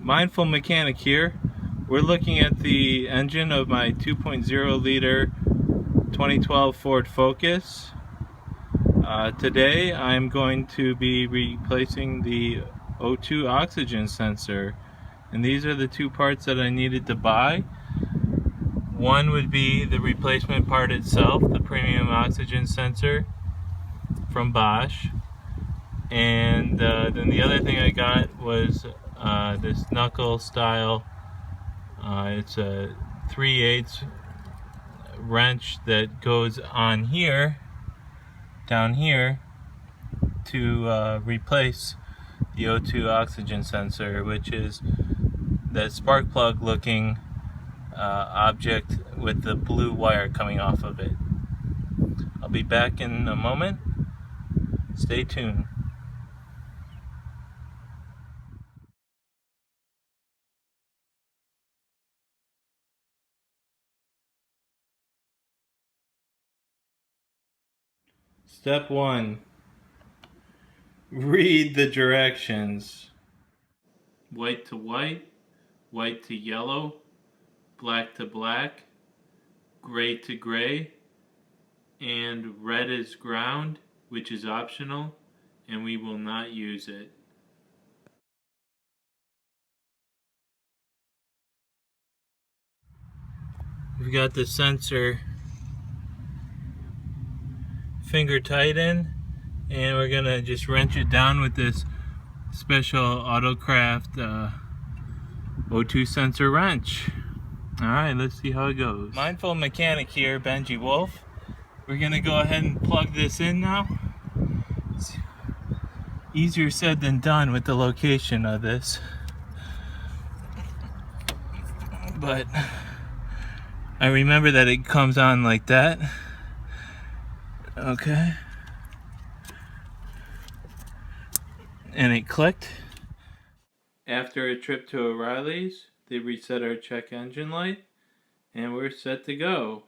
Mindful Mechanic here. We're looking at the engine of my 2.0 liter 2012 Ford Focus. Today I'm going to be replacing the O2 oxygen sensor, and these are the two parts that I needed to buy. One would be the replacement part itself, the premium oxygen sensor from Bosch, and then the other thing I got was this knuckle style. It's a 3/8 wrench that goes on here, down here, to replace the O2 oxygen sensor, which is that spark plug looking object with the blue wire coming off of it. I'll be back in a moment. Stay tuned. Step 1. Read the directions. White to white, white to yellow, black to black, gray to gray, and red is ground, which is optional, and we will not use it. We've got the sensor finger tightened, and we're gonna just wrench it down with this special Autocraft O2 sensor wrench. Alright, let's see how it goes. Mindful Mechanic here, Benji Wolf. We're gonna go ahead and plug this in now. It's easier said than done with the location of this, but I remember that it comes on like that. Okay. And it clicked. After a trip to O'Reilly's, they reset our check engine light, and we're set to go.